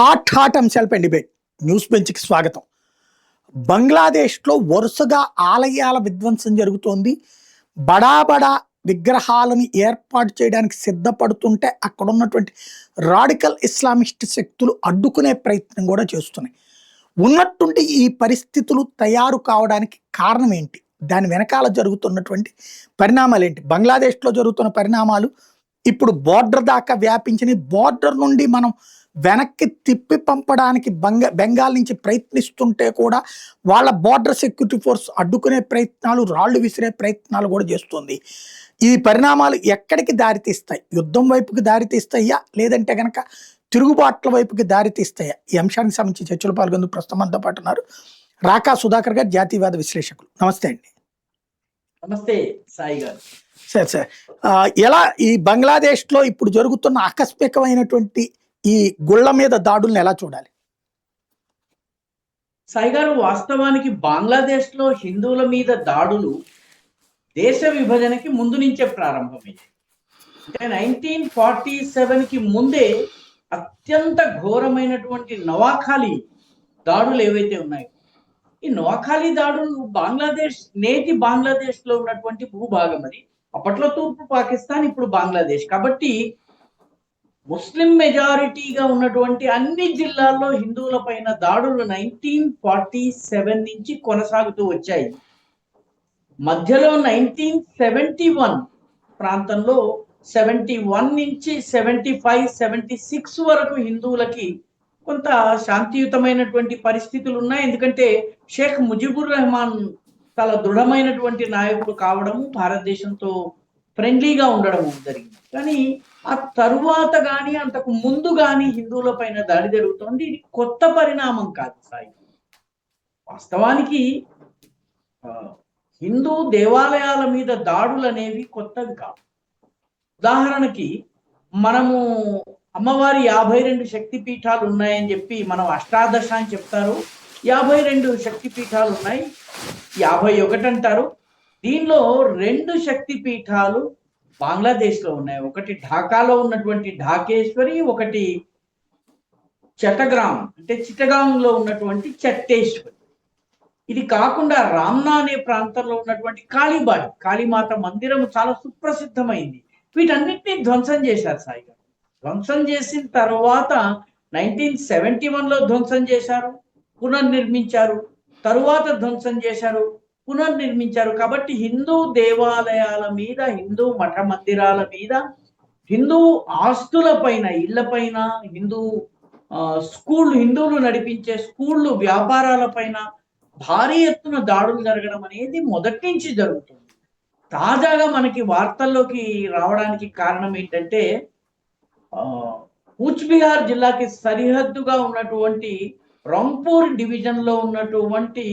Hot అంశాలపై debate news బెంచ్కి స్వాగతం. బంగ్లాదేశ్లో వరుసగా ఆలయాల విధ్వంసం జరుగుతోంది. బడా బడా విగ్రహాలను ఏర్పాటు చేయడానికి సిద్ధపడుతుంటే అక్కడ ఉన్నటువంటి రాడికల్ ఇస్లామిస్ట్ శక్తులు అడ్డుకునే ప్రయత్నం కూడా చేస్తున్నాయి. ఉన్నట్టుండి ఈ పరిస్థితులు తయారు కావడానికి కారణం ఏంటి? దాని వెనకాల జరుగుతున్నటువంటి పరిణామాలు ఏంటి? బంగ్లాదేశ్లో జరుగుతున్న పరిణామాలు ఇప్పుడు బోర్డర్ దాకా వ్యాపించిన బోర్డర్ నుండి మనం వెనక్కి తిప్పి పంపడానికి బెంగాల్ నుంచి ప్రయత్నిస్తుంటే కూడా వాళ్ళ బోర్డర్ సెక్యూరిటీ ఫోర్స్ అడ్డుకునే ప్రయత్నాలు, రాళ్లు విసిరే ప్రయత్నాలు కూడా చేస్తుంది. ఈ పరిణామాలు ఎక్కడికి దారితీస్తాయి? యుద్ధం వైపుకి దారితీస్తాయా, లేదంటే కనుక తిరుగుబాట్ల వైపుకి దారితీస్తాయా? ఈ అంశానికి సంబంధించి చర్చలు పాల్గొందుకు ప్రస్తుతం మనతో పాటు ఉన్నారు రాకా సుధాకర్ గారు, జాతీయవాద విశ్లేషకులు. నమస్తే అండి. నమస్తే సాయి గారు. సార్ ఎలా ఈ బంగ్లాదేశ్లో ఇప్పుడు జరుగుతున్న ఆకస్మికమైనటువంటి ఈ గుళ్ళ మీద దాడుల్ని ఎలా చూడాలి? సాయి గారు, వాస్తవానికి బంగ్లాదేశ్ లో హిందువుల మీద దాడులు దేశ విభజనకి ముందు నుంచే ప్రారంభమయ్యాయి. అంటే 1947కి ముందే అత్యంత ఘోరమైనటువంటి నవాఖాళీ దాడులు ఏవైతే ఉన్నాయో, ఈ నవాఖాళీ దాడులు నేటి బంగ్లాదేశ్ లో ఉన్నటువంటి భూభాగం అది. అప్పట్లో తూర్పు పాకిస్తాన్, ఇప్పుడు బంగ్లాదేశ్. కాబట్టి ముస్లిం మెజారిటీగా ఉన్నటువంటి అన్ని జిల్లాల్లో హిందువుల పైన దాడులు 1947 నుంచి కొనసాగుతూ వచ్చాయి. మధ్యలో 1971 ప్రాంతంలో 71 నుంచి 75, 76 వరకు హిందువులకి కొంత శాంతియుతమైనటువంటి పరిస్థితులు ఉన్నాయి. ఎందుకంటే షేక్ ముజిబుర్ రెహమాన్ చాలా దృఢమైనటువంటి నాయకుడు కావడము, భారతదేశంతో ఫ్రెండ్లీగా ఉండడం జరిగింది. కానీ ఆ తరువాత కానీ అంతకు ముందు కానీ హిందువుల పైన దాడి జరుగుతోంది. ఇది కొత్త పరిణామం కాదు సాయి. వాస్తవానికి హిందూ దేవాలయాల మీద దాడులు అనేవి కొత్తవి కావు. ఉదాహరణకి మనము అమ్మవారి 52 శక్తి పీఠాలు ఉన్నాయని చెప్పి మనం అష్టాదశ అని చెప్తారు. 52 శక్తి పీఠాలు ఉన్నాయి, 51 అంటారు. దీనిలో 2 శక్తి పీఠాలు బంగ్లాదేశ్ లో ఉన్నాయి. ఒకటి ఢాకాలో ఉన్నటువంటి ఢాకేశ్వరి, ఒకటి చట్టగ్రామ్ అంటే చిట్టగాంలో ఉన్నటువంటి చట్టేశ్వరి. ఇది కాకుండా రామ్నా అనే ప్రాంతంలో ఉన్నటువంటి కాళీబాడి, కాళీమాత మందిరం చాలా సుప్రసిద్ధమైంది. వీటన్నిటిని ధ్వంసం చేశారు సాయి గారు. ధ్వంసం చేసిన తర్వాత 1971లో ధ్వంసం చేశారు, పునర్నిర్మించారు, తరువాత ధ్వంసం చేశారు, పునర్నిర్మించారు. కాబట్టి హిందూ దేవాలయాల మీద, హిందూ మఠ మందిరాల మీద, హిందూ ఆస్తుల పైన, ఇళ్ల పైన, హిందువులు నడిపించే స్కూళ్ళు, వ్యాపారాల పైన భారీ ఎత్తున దాడులు జరగడం అనేది మొదటి నుంచి జరుగుతుంది. తాజాగా మనకి వార్తల్లోకి రావడానికి కారణం ఏంటంటే, కూచ్బిహార్ జిల్లాకి సరిహద్దుగా ఉన్నటువంటి రంపూర్ డివిజన్ లో ఉన్నటువంటి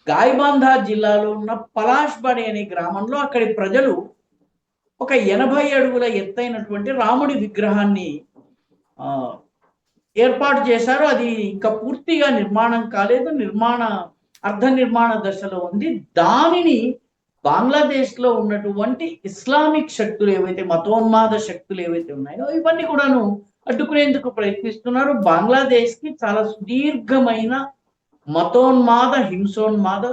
గాయబాంధా జిల్లాలో ఉన్న పలాష్బడి అనే గ్రామంలో అక్కడి ప్రజలు ఒక 80 అడుగుల ఎత్తైనటువంటి రాముడి విగ్రహాన్ని ఏర్పాటు చేశారు. అది ఇంకా పూర్తిగా నిర్మాణం కాలేదు, అర్ధ నిర్మాణ దశలో ఉంది. దానిని బంగ్లాదేశ్ లో ఉన్నటువంటి ఇస్లామిక్ శక్తులు ఏవైతే, మతోన్మాద శక్తులు ఏవైతే ఉన్నాయో ఇవన్నీ కూడాను అడ్డుకునేందుకు ప్రయత్నిస్తున్నారు. బంగ్లాదేశ్ కి చాలా సుదీర్ఘమైన మతోన్మాద, హింసోన్మాద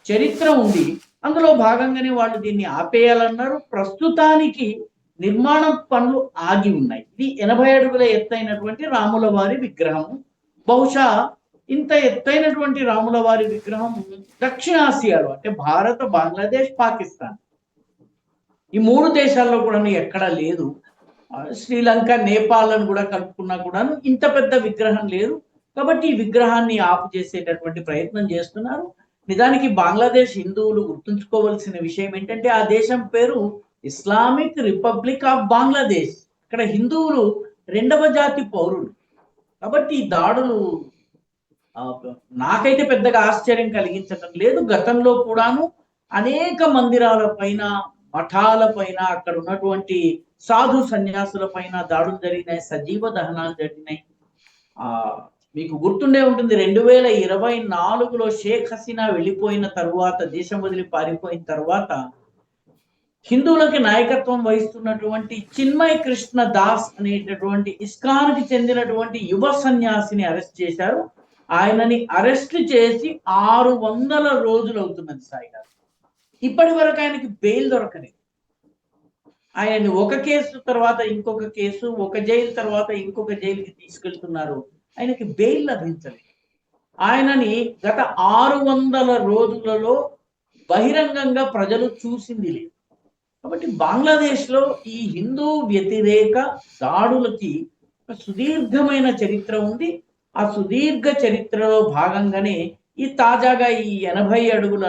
చరిత్ర ఉంది. అందులో భాగంగానే వాళ్ళు దీన్ని ఆపేయాలన్నారు. ప్రస్తుతానికి నిర్మాణ పనులు ఆగి ఉన్నాయి. ఇది 80 అడుగుల ఎత్తైనటువంటి రాముల వారి విగ్రహం. బహుశా ఇంత ఎత్తైనటువంటి రాముల వారి విగ్రహం దక్షిణాసియాలో, అంటే భారత, బంగ్లాదేశ్, పాకిస్తాన్ ఈ 3 దేశాల్లో కూడా ఎక్కడా లేదు. శ్రీలంక, నేపాల్ అని కూడా కలుపుకున్నా కూడా ఇంత పెద్ద విగ్రహం లేదు. కాబట్టి ఈ విగ్రహాన్ని ఆపు చేసేటటువంటి ప్రయత్నం చేస్తున్నారు. నిజానికి బంగ్లాదేశ్ హిందువులు గుర్తుంచుకోవాల్సిన విషయం ఏంటంటే, ఆ దేశం పేరు ఇస్లామిక్ రిపబ్లిక్ ఆఫ్ బంగ్లాదేశ్. ఇక్కడ హిందువులు 2వ జాతి పౌరులు. కాబట్టి ఈ దాడులు నాకైతే పెద్దగా ఆశ్చర్యం కలిగించడం లేదు. గతంలో కూడాను అనేక మందిరాల పైన, మఠాల పైన, అక్కడ ఉన్నటువంటి సాధు సన్యాసుల పైన దాడులు జరిగినాయి, సజీవ దహనాలు జరిగినాయి. మీకు గుర్తుండే ఉంటుంది, 2024లో షేక్ హసీనా వెళ్ళిపోయిన తరువాత, దేశం వదిలి పారిపోయిన తర్వాత హిందువులకి నాయకత్వం వహిస్తున్నటువంటి చిన్మయ్ కృష్ణ దాస్ అనేటటువంటి ఇస్కాన్కి చెందినటువంటి యువ సన్యాసిని అరెస్ట్ చేశారు. ఆయనని అరెస్ట్ చేసి 600 రోజులు అవుతున్నది సాయి గారు. ఇప్పటి వరకు ఆయనకి బెయిల్ దొరకలేదు. ఆయన్ని ఒక కేసు తర్వాత ఇంకొక కేసు, ఒక జైలు తర్వాత ఇంకొక జైలుకి తీసుకెళ్తున్నారు. ఆయనకి బెయిల్ లభించలేదు. ఆయనని గత 600 రోజులలో బహిరంగంగా ప్రజలు చూసింది లేదు. కాబట్టి బంగ్లాదేశ్లో ఈ హిందూ వ్యతిరేక దాడులకి ఒక సుదీర్ఘమైన చరిత్ర ఉంది. ఆ సుదీర్ఘ చరిత్రలో భాగంగానే ఈ తాజాగా ఈ 80 అడుగుల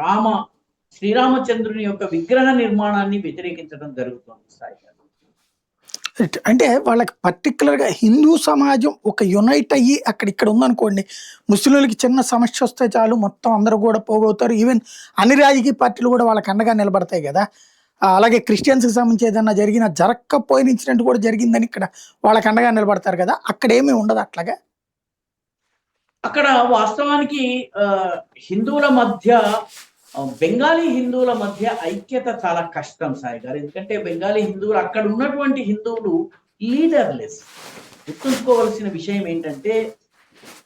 రామ శ్రీరామచంద్రుని యొక్క విగ్రహ నిర్మాణాన్ని వ్యతిరేకించడం జరుగుతుంది సాయి గారు. అంటే వాళ్ళకి పర్టికులర్గా హిందూ సమాజం ఒక యునైట్ అయ్యి ఇక్కడ ఉందనుకోండి, ముస్లింలకి చిన్న సమస్య వస్తే చాలు మొత్తం అందరూ కూడా పోగవుతారు. ఈవెన్ అన్ని రాజకీయ పార్టీలు కూడా వాళ్ళకి అండగా నిలబడతాయి కదా. అలాగే క్రిస్టియన్స్కి సంబంధించి ఏదన్నా జరగకపోయిన ఇన్సిడెంట్ కూడా జరిగిందని ఇక్కడ వాళ్ళకి అండగా నిలబడతారు కదా. అక్కడ ఏమీ ఉండదు అట్లాగా. అక్కడ వాస్తవానికి హిందువుల మధ్య బెంగాలీ హిందువుల మధ్య ఐక్యత చాలా కష్టం సాయి గారు. ఎందుకంటే బెంగాలీ హిందువులు, అక్కడ ఉన్నటువంటి హిందువులు లీడర్లెస్. గుర్తుంచుకోవాల్సిన విషయం ఏంటంటే,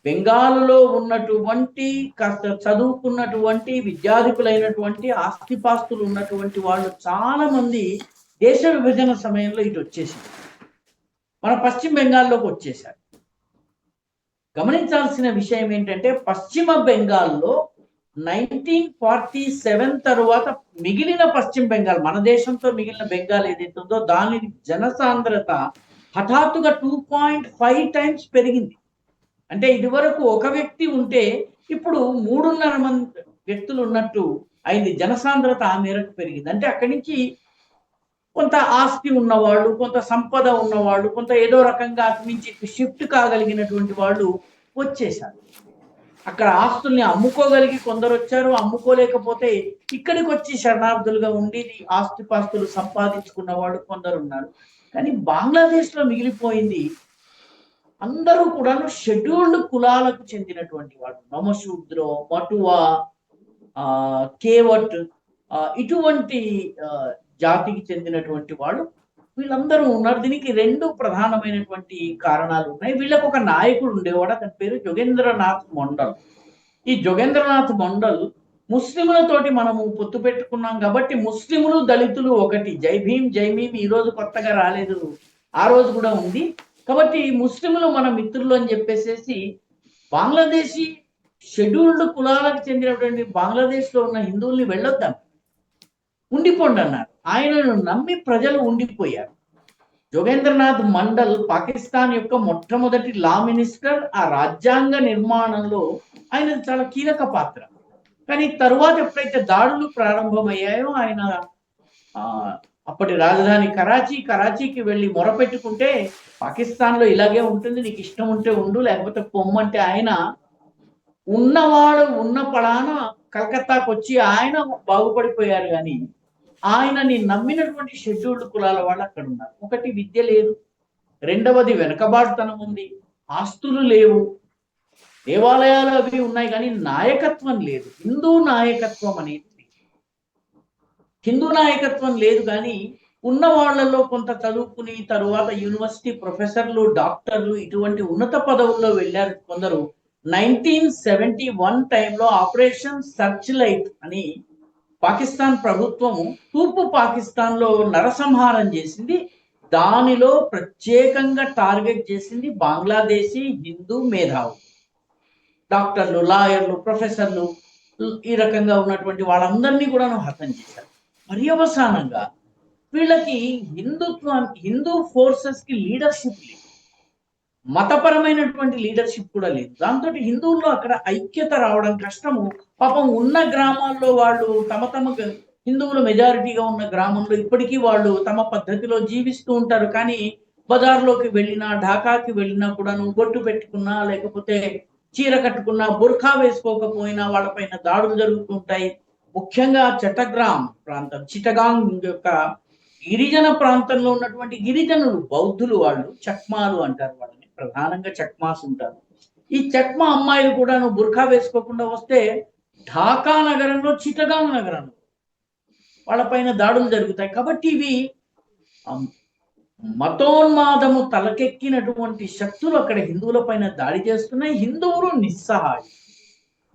బెంగాల్లో ఉన్నటువంటి కాస్త చదువుకున్నటువంటి విద్యాధికులైనటువంటి ఆస్తిపాస్తులు ఉన్నటువంటి వాళ్ళు చాలా మంది దేశ విభజన సమయంలో ఇటు వచ్చేసారు, మన పశ్చిమ బెంగాల్లోకి వచ్చేసారు. గమనించాల్సిన విషయం ఏంటంటే, పశ్చిమ బెంగాల్లో 1947 తరువాత మిగిలిన పశ్చిమ బెంగాల్, మన దేశంతో మిగిలిన బెంగాల్ ఏదైతే ఉందో దాని జనసాంద్రత హఠాత్తుగా 2.5 టైమ్స్ పెరిగింది. అంటే ఇదివరకు ఒక వ్యక్తి ఉంటే ఇప్పుడు 3.5 మంది వ్యక్తులు ఉన్నట్టు అయింది. జనసాంద్రత ఆ మేరకు పెరిగింది. అంటే అక్కడి నుంచి కొంత ఆస్తి ఉన్నవాళ్ళు, కొంత సంపద ఉన్నవాళ్ళు, కొంత ఏదో రకంగా అక్కడి నుంచి షిఫ్ట్ కాగలిగినటువంటి వాళ్ళు వచ్చేసారు. అక్కడ ఆస్తుల్ని అమ్ముకోగలిగి కొందరు వచ్చారు, అమ్ముకోలేకపోతే ఇక్కడికి వచ్చి శరణార్థులుగా ఉండి ఆస్తిపాస్తులు సంపాదించుకున్న వాళ్ళు కొందరు ఉన్నారు. కానీ బంగ్లాదేశ్లో మిగిలిపోయింది అందరూ కూడా షెడ్యూల్డ్ కులాలకు చెందినటువంటి వాళ్ళు. నమశూద్రో, మటువా, కేవట్, ఇటువంటి జాతికి చెందినటువంటి వాళ్ళు వీళ్ళందరూ ఉన్నారు. దీనికి 2 ప్రధానమైనటువంటి కారణాలు ఉన్నాయి. వీళ్ళకు ఒక నాయకుడు ఉండేవాడు, అతని పేరు జోగేంద్రనాథ్ మండల్. ఈ జోగేంద్రనాథ్ మండల్ ముస్లింలతోటి మనము పొత్తు పెట్టుకున్నాం కాబట్టి ముస్లింలు దళితులు ఒకటి, జై భీమ్ జై భీమ్ ఈ రోజు కొత్తగా రాలేదు, ఆ రోజు కూడా ఉంది. కాబట్టి ముస్లింలు మన మిత్రులు అని చెప్పేసేసి బంగ్లాదేశీ షెడ్యూల్డ్ కులాలకు చెందినటువంటి బంగ్లాదేశ్లో ఉన్న హిందువుల్ని వెళ్ళొద్దాం, ఉండిపోండి అన్నారు. ఆయనను నమ్మి ప్రజలు ఉండిపోయారు. జోగేంద్రనాథ్ మండల్ పాకిస్తాన్ యొక్క మొట్టమొదటి లా మినిస్టర్. ఆ రాజ్యాంగ నిర్మాణంలో ఆయన చాలా కీలక పాత్ర. కానీ తరువాత ఎప్పుడైతే దాడులు ప్రారంభమయ్యాయో ఆయన అప్పటి రాజధాని కరాచీకి వెళ్ళి మొరపెట్టుకుంటే, పాకిస్తాన్లో ఇలాగే ఉంటుంది, నీకు ఇష్టం ఉంటే ఉండు లేకపోతే పొమ్మంటే ఆయన ఉన్నవాడు ఉన్న పడాన కలకత్తాకు వచ్చి ఆయన బాగుపడిపోయారు. కానీ ఆయనని నమ్మినటువంటి షెడ్యూల్డ్ కులాల వాళ్ళు అక్కడ ఉన్నారు. ఒకటి విద్య లేదు, రెండవది వెనకబాటుతనం ఉంది, ఆస్తులు లేవు, దేవాలయాలు అవి ఉన్నాయి కానీ నాయకత్వం లేదు. హిందూ నాయకత్వం అనేది లేదు. కానీ ఉన్న వాళ్ళలో కొంత చదువుకుని తరువాత యూనివర్సిటీ ప్రొఫెసర్లు, డాక్టర్లు ఇటువంటి ఉన్నత పదవుల్లో వెళ్ళారు కొందరు. 1971 టైంలో ఆపరేషన్ సర్చ్ లైట్ అని పాకిస్తాన్ ప్రభుత్వము తూర్పు పాకిస్తాన్లో నరసంహారం చేసింది. దానిలో ప్రత్యేకంగా టార్గెట్ చేసింది బంగ్లాదేశీ హిందూ మేధావులు, డాక్టర్లు, లాయర్లు, ప్రొఫెసర్లు, ఈ రకంగా ఉన్నటువంటి వాళ్ళందరినీ కూడా హతం చేశారు. పర్యవసానంగా వీళ్ళకి హిందూ ఫోర్సెస్ కి లీడర్షిప్ లేదు, మతపరమైనటువంటి లీడర్షిప్ కూడా లేదు. దాంతో హిందువుల్లో అక్కడ ఐక్యత రావడం కష్టము. పాపం ఉన్న గ్రామాల్లో వాళ్ళు తమ హిందువులు మెజారిటీగా ఉన్న గ్రామంలో ఇప్పటికీ వాళ్ళు తమ పద్ధతిలో జీవిస్తూ ఉంటారు. కానీ బజార్లోకి వెళ్ళినా, ఢాకాకి వెళ్ళినా కూడాను బొట్టు పెట్టుకున్నా, లేకపోతే చీర కట్టుకున్నా, బుర్ఖా వేసుకోకపోయినా వాళ్ళపైన దాడులు జరుగుతుంటాయి. ముఖ్యంగా చిటగాంగ్ యొక్క గిరిజన ప్రాంతంలో ఉన్నటువంటి గిరిజనులు, బౌద్ధులు, వాళ్ళు చక్మాలు అంటారు వాళ్ళని, ప్రధానంగా చక్మాస్ ఉంటారు. ఈ చక్మా అమ్మాయిలు కూడా బుర్ఖా వేసుకోకుండా వస్తే ఢాకా నగరంలో, చిటగాంగ్ నగరంలో వాళ్ళపైన దాడులు జరుగుతాయి. కాబట్టి ఇవి ఆ, మతోన్మాదము తలకెక్కినటువంటి శక్తులు అక్కడ హిందువుల పైన దాడి చేస్తున్నాయి. హిందువులు నిస్సహాయం.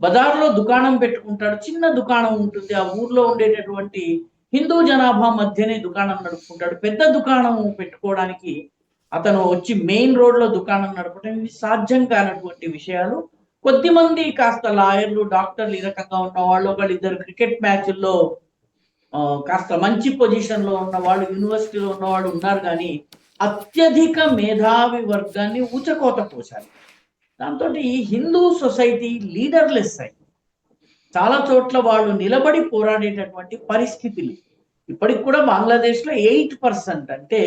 బజార్లో దుకాణం పెట్టుకుంటాడు, చిన్న దుకాణం ఉంటుంది, ఆ ఊర్లో ఉండేటటువంటి హిందూ జనాభా మధ్యనే దుకాణం నడుపుకుంటాడు. పెద్ద దుకాణం పెట్టుకోవడానికి అతను వచ్చి మెయిన్ రోడ్లో దుకాణం నడపడం ఇవి సాధ్యం కానటువంటి విషయాలు. కొద్దిమంది కాస్త లాయర్లు, డాక్టర్లు, ఈ రకంగా ఉన్న వాళ్ళు, ఒకళ్ళు ఇద్దరు క్రికెట్ మ్యాచ్ల్లో కాస్త మంచి పొజిషన్ లో ఉన్న వాళ్ళు, యూనివర్సిటీలో ఉన్న వాళ్ళు ఉన్నారు. కానీ అత్యధిక మేధావి వర్గాన్ని ఊచకోత పోశారు. దాంతో ఈ హిందూ సొసైటీ లీడర్లెస్ అయింది. చాలా చోట్ల వాళ్ళు నిలబడి పోరాడేటటువంటి పరిస్థితులు. ఇప్పటికి కూడా బంగ్లాదేశ్ లో 8%, అంటే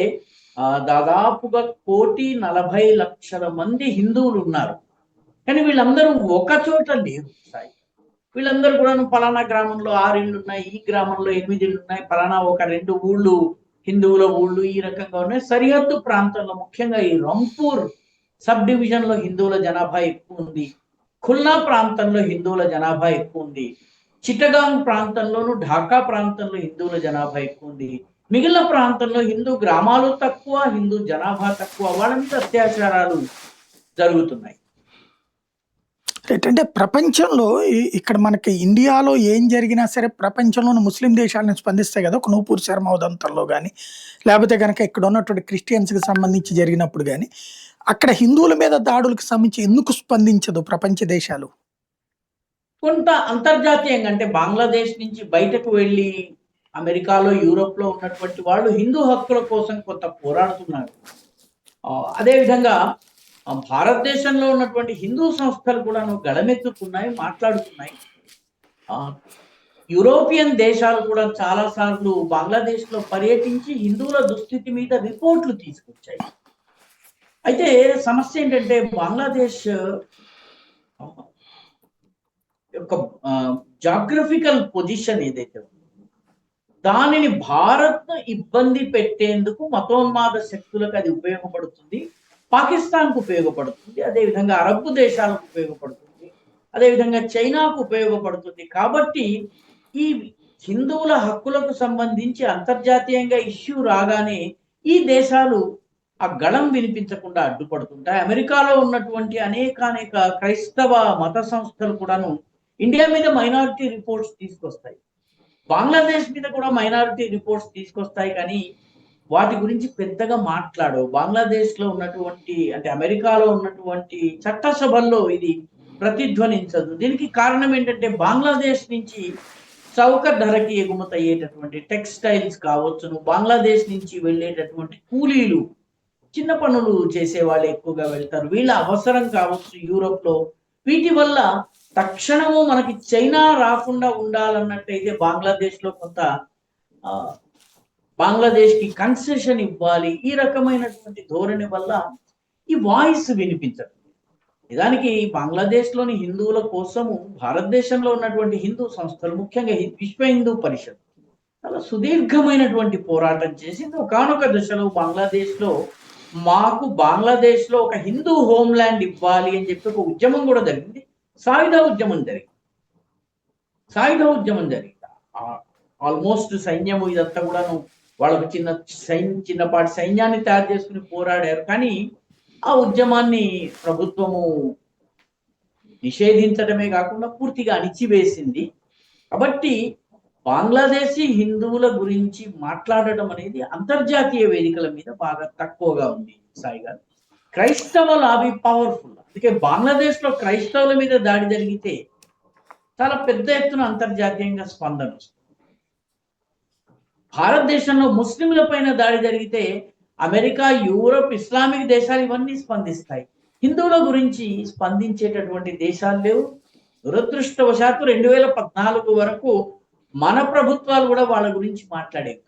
దాదాపుగా 1,40,00,000 మంది హిందువులు ఉన్నారు. కానీ వీళ్ళందరూ ఒక చోట లేరు సాయి. వీళ్ళందరూ కూడా పలానా గ్రామంలో 6 ఇళ్ళు ఉన్నాయి, ఈ గ్రామంలో 8 ఇళ్ళు ఉన్నాయి, పలానా ఒక 2 ఊళ్ళు హిందువుల ఊళ్ళు ఈ రకంగా ఉన్నాయి. సరిహద్దు ప్రాంతంలో ముఖ్యంగా ఈ రంపూర్ సబ్ డివిజన్ లో హిందువుల జనాభా ఎక్కువ ఉంది. ఖుల్నా ప్రాంతంలో హిందువుల జనాభా ఎక్కువ ఉంది. చిట్టగాంగ్ ప్రాంతంలోను, ఢాకా ప్రాంతంలో హిందువుల జనాభా ఎక్కువ ఉంది. మిగిలిన ప్రాంతంలో హిందూ గ్రామాలు తక్కువ, హిందూ జనాభా తక్కువ. వాళ్ళ మీద అత్యాచారాలు జరుగుతున్నాయి. అంటే ప్రపంచంలో ఇక్కడ మనకి ఇండియాలో ఏం జరిగినా సరే ప్రపంచంలోని ముస్లిం దేశాలను స్పందిస్తాయి కదా. ఒక నూపూర్ శర్మ ఉదంతంలో కానీ, లేకపోతే కనుక ఇక్కడ ఉన్నటువంటి క్రిస్టియన్స్కి సంబంధించి జరిగినప్పుడు కానీ, అక్కడ హిందువుల మీద దాడులకు సంబంధించి ఎందుకు స్పందించదు ప్రపంచ దేశాలు? కొంత అంతర్జాతీయంగా, అంటే బంగ్లాదేశ్ నుంచి బయటకు వెళ్ళి అమెరికాలో, యూరోప్ లో ఉన్నటువంటి వాళ్ళు హిందూ హక్కుల కోసం కొంత పోరాడుతున్నారు. అదేవిధంగా భారతదేశంలో ఉన్నటువంటి హిందూ సంస్థలు కూడా గళమెత్తుతున్నాయి, మాట్లాడుతున్నాయి. యూరోపియన్ దేశాలు కూడా చాలా సార్లు బంగ్లాదేశ్ లో పర్యటించి హిందువుల దుస్థితి మీద రిపోర్ట్లు తీసుకొచ్చాయి. అయితే సమస్య ఏంటంటే బంగ్లాదేశ్ యొక్క జాగ్రఫికల్ పొజిషన్ ఏదైతే ఉందో దానిని భారత్ ఇబ్బంది పెట్టేందుకు మతోన్మాద శక్తులకు అది ఉపయోగపడుతుంది. పాకిస్తాన్కు ఉపయోగపడుతుంది, అదేవిధంగా అరబ్ దేశాలకు ఉపయోగపడుతుంది, అదేవిధంగా చైనాకు ఉపయోగపడుతుంది. కాబట్టి ఈ హిందువుల హక్కులకు సంబంధించి అంతర్జాతీయంగా ఇష్యూ రాగానే ఈ దేశాలు ఆ గళం వినిపించకుండా అడ్డుపడుతుంటాయి. అమెరికాలో ఉన్నటువంటి అనేక క్రైస్తవ మత సంస్థలు కూడాను ఇండియా మీద మైనారిటీ రిపోర్ట్స్ తీసుకొస్తాయి, బంగ్లాదేశ్ మీద కూడా మైనారిటీ రిపోర్ట్స్ తీసుకొస్తాయి. కానీ వాటి గురించి పెద్దగా మాట్లాడవు. బంగ్లాదేశ్ లో ఉన్నటువంటి, అంటే అమెరికాలో ఉన్నటువంటి చట్టసభల్లో ఇది ప్రతిధ్వనించదు. దీనికి కారణం ఏంటంటే బంగ్లాదేశ్ నుంచి చౌక ధరకి ఎగుమతి అయ్యేటటువంటి టెక్స్టైల్స్ కావచ్చును, బంగ్లాదేశ్ నుంచి వెళ్ళేటటువంటి కూలీలు, చిన్న పనులు చేసే వాళ్ళు ఎక్కువగా వెళ్తారు, వీళ్ళ అవసరం కావచ్చు యూరోప్ లో. వీటి వల్ల తక్షణము మనకి చైనా రాకుండా ఉండాలన్నట్టయితే బంగ్లాదేశ్ లో కొంత బంగ్లాదేశ్ కి కన్సెషన్ ఇవ్వాలి. ఈ రకమైనటువంటి ధోరణి వల్ల ఈ వాయిస్ వినిపించదు. నిజానికి బంగ్లాదేశ్ లోని హిందువుల కోసము భారతదేశంలో ఉన్నటువంటి హిందూ సంస్థలు, ముఖ్యంగా విశ్వ హిందూ పరిషత్ చాలా సుదీర్ఘమైనటువంటి పోరాటం చేసింది. ఒకానొక దశలో బంగ్లాదేశ్ లో మాకు బంగ్లాదేశ్ లో ఒక హిందూ హోమ్ల్యాండ్ ఇవ్వాలి అని చెప్పి ఒక ఉద్యమం కూడా జరిగింది. సాయుధ ఉద్యమం జరిగింది. ఆల్మోస్ట్ సైన్యము ఇదంతా కూడాను వాళ్ళకు చిన్నపాటి సైన్యాన్ని తయారు చేసుకుని పోరాడారు. కానీ ఆ ఉద్యమాన్ని ప్రభుత్వము నిషేధించడమే కాకుండా పూర్తిగా అణిచివేసింది. కాబట్టి బంగ్లాదేశీ హిందువుల గురించి మాట్లాడటం అనేది అంతర్జాతీయ వేదికల మీద బాగా తక్కువగా ఉంది సాయి గారు. క్రైస్తవ లాబీ పవర్ఫుల్. అందుకే బంగ్లాదేశ్ లో క్రైస్తవుల మీద దాడి జరిగితే చాలా పెద్ద ఎత్తున అంతర్జాతీయంగా స్పందన వస్తుంది. భారతదేశంలో ముస్లింల పైన దాడి జరిగితే అమెరికా, యూరోప్, ఇస్లామిక్ దేశాలు ఇవన్నీ స్పందిస్తాయి. హిందువుల గురించి స్పందించేటటువంటి దేశాలు లేవు. దురదృష్టవశాత్తు 2014 వరకు మన ప్రభుత్వాలు కూడా వాళ్ళ గురించి మాట్లాడేవి.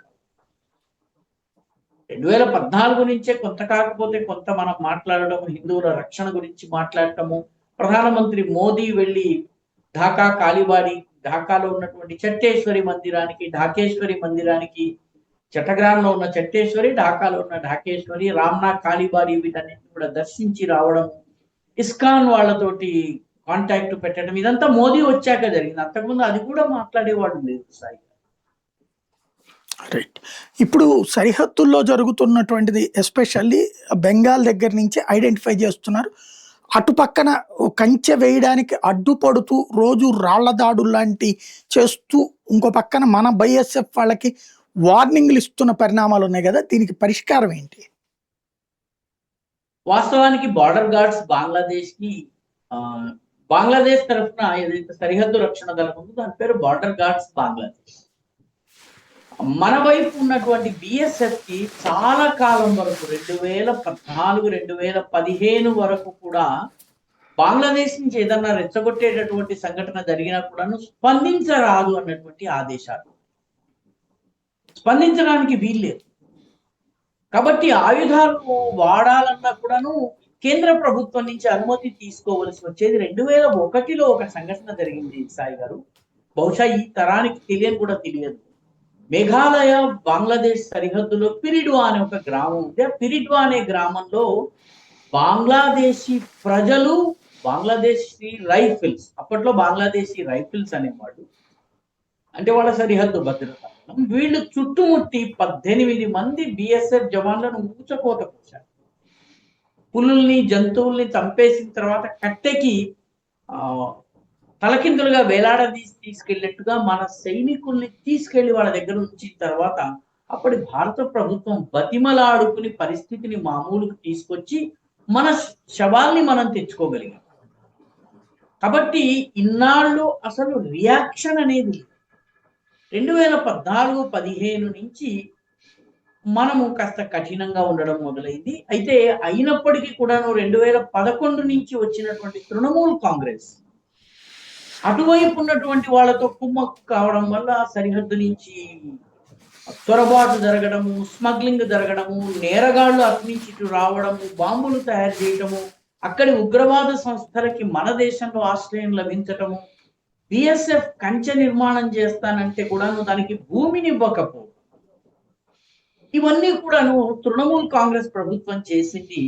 2014 నుంచే కొంత కాకపోతే కొంత మనం మాట్లాడడం, హిందువుల రక్షణ గురించి మాట్లాడటము. ప్రధానమంత్రి మోదీ వెళ్ళి ఢాకాలో ఉన్నటువంటి చట్టేశ్వరి మందిరానికి, ఢాకేశ్వరి మందిరానికి, చట్టగ్రాంలో ఉన్న చట్టేశ్వరి, ఢాకాలో ఉన్న ఢాకేశ్వరి, రామ్నా కాళీబారి వీటన్నిటిని కూడా దర్శించి రావడం, ఇస్కాన్ వాళ్ళతోటి కాంటాక్ట్ పెట్టడం, ఇదంతా మోదీ వచ్చాక జరిగింది. అంతకుముందు అది కూడా మాట్లాడేవాడు లేదు సాయి. రైట్. ఇప్పుడు సరిహద్దుల్లో జరుగుతున్నటువంటిది ఎస్పెషల్లీ బెంగాల్ దగ్గర నుంచి ఐడెంటిఫై చేస్తున్నారు. అటు పక్కన కంచె వేయడానికి అడ్డుపడుతూ రోజు రాళ్ల దాడులు లాంటి చేస్తూ ఇంకో పక్కన మన బైఎస్ఎఫ్ వాళ్ళకి వార్నింగ్లు ఇస్తున్న పరిణామాలు ఉన్నాయి కదా, దీనికి పరిష్కారం ఏంటి? వాస్తవానికి బార్డర్ గార్డ్స్ బంగ్లాదేశ్ కి ఆ, బంగ్లాదేశ్ తరఫున ఏదైతే సరిహద్దు రక్షణ దళం ఉందో దాని పేరు బార్డర్ గార్డ్స్ బంగ్లాదేశ్. మన వైపు ఉన్నటువంటి బిఎస్ఎఫ్ కి చాలా కాలం వరకు 2014 2015 వరకు కూడా బంగ్లాదేశ్ నుంచి ఏదన్నా రెచ్చగొట్టేటటువంటి సంఘటన జరిగినా కూడాను స్పందించరాదు అన్నటువంటి ఆదేశాలు, స్పందించడానికి వీల్లేదు. కాబట్టి ఆయుధాలు వాడాలన్నా కూడాను కేంద్ర ప్రభుత్వం నుంచి అనుమతి తీసుకోవలసి వచ్చేది. 2001లో ఒక సంఘటన జరిగింది సాయి గారు, బహుశా ఈ తరానికి తెలియని కూడా తెలియదు. మేఘాలయ బంగ్లాదేశ్ సరిహద్దులో పిరిడ్వా అనే ఒక గ్రామం ఉంది. ఆ పిరిడ్వా అనే గ్రామంలో బంగ్లాదేశీ ప్రజలు, బంగ్లాదేశీ రైఫిల్స్, అప్పట్లో బంగ్లాదేశీ రైఫిల్స్ అనేవాళ్ళు, అంటే వాళ్ళ సరిహద్దు భద్రత, వీళ్ళు చుట్టుముట్టి 18 మంది బిఎస్ఎఫ్ జవాన్లను ఊచకోత కూర్చారు. పులుల్ని జంతువుల్ని చంపేసిన తర్వాత కట్టెకి తలకిందులుగా వేలాడదీసి తీసుకెళ్ళినట్టుగా మన సైనికుల్ని తీసుకెళ్లి వాళ్ళ దగ్గర ఉంచిన తర్వాత అప్పటి భారత ప్రభుత్వం బతిమలాడుకుని పరిస్థితిని మామూలుకు తీసుకొచ్చి మన శవాల్ని మనం తెచ్చుకోగలిగాం. కాబట్టి ఇన్నాళ్ళు అసలు రియాక్షన్ అనేది 2014-15 నుంచి మనము కాస్త కఠినంగా ఉండడం మొదలైంది. అయితే అయినప్పటికీ కూడాను 2011 నుంచి వచ్చినటువంటి తృణమూల్ కాంగ్రెస్ అటువైపు ఉన్నటువంటి వాళ్ళతో కుమ్మక్కు కావడం వల్ల సరిహద్దు నుంచి చొరబాటు జరగడము, స్మగ్లింగ్ జరగడము, నేరగాళ్లు అటు నుంచి ఇటు రావడము, బాంబులు తయారు చేయటము, అక్కడి ఉగ్రవాద సంస్థలకి మన దేశంలో ఆశ్రయం లభించటము, బిఎస్ఎఫ్ కంచె నిర్మాణం చేస్తానంటే కూడాను దానికి భూమిని ఇవ్వకపో, ఇవన్నీ కూడాను తృణమూల్ కాంగ్రెస్ ప్రభుత్వం చేసింది.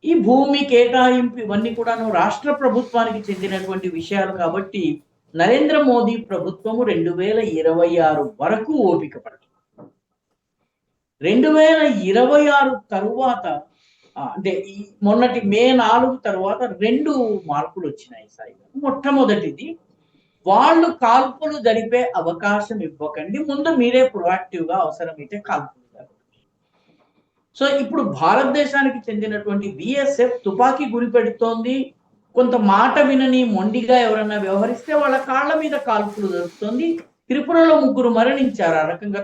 ఈ భూమి కేటాయింపు ఇవన్నీ కూడాను రాష్ట్ర ప్రభుత్వానికి చెందినటువంటి విషయాలు కాబట్టి నరేంద్ర మోదీ ప్రభుత్వము 2026 వరకు ఓపిక పడుతుంది. 2026 తరువాత అంటే ఈ మొన్నటి మే 4 తరువాత 2 మార్పులు వచ్చినాయి సాయి. మొట్టమొదటిది, వాళ్ళు కాల్పులు జరిపే అవకాశం ఇవ్వకండి, ముందు మీరే ప్రొయాక్టివ్ గా అవసరమైతే కాల్పులు. సో ఇప్పుడు భారతదేశానికి చెందినటువంటి బిఎస్ఎఫ్ తుపాకీ గురి పెడుతోంది. కొంత మాట వినని మొండిగా ఎవరన్నా వ్యవహరిస్తే వాళ్ళ కాళ్ల మీద కాల్పులు జరుగుతోంది. త్రిపురలో 3 మరణించారు. ఆ రకంగా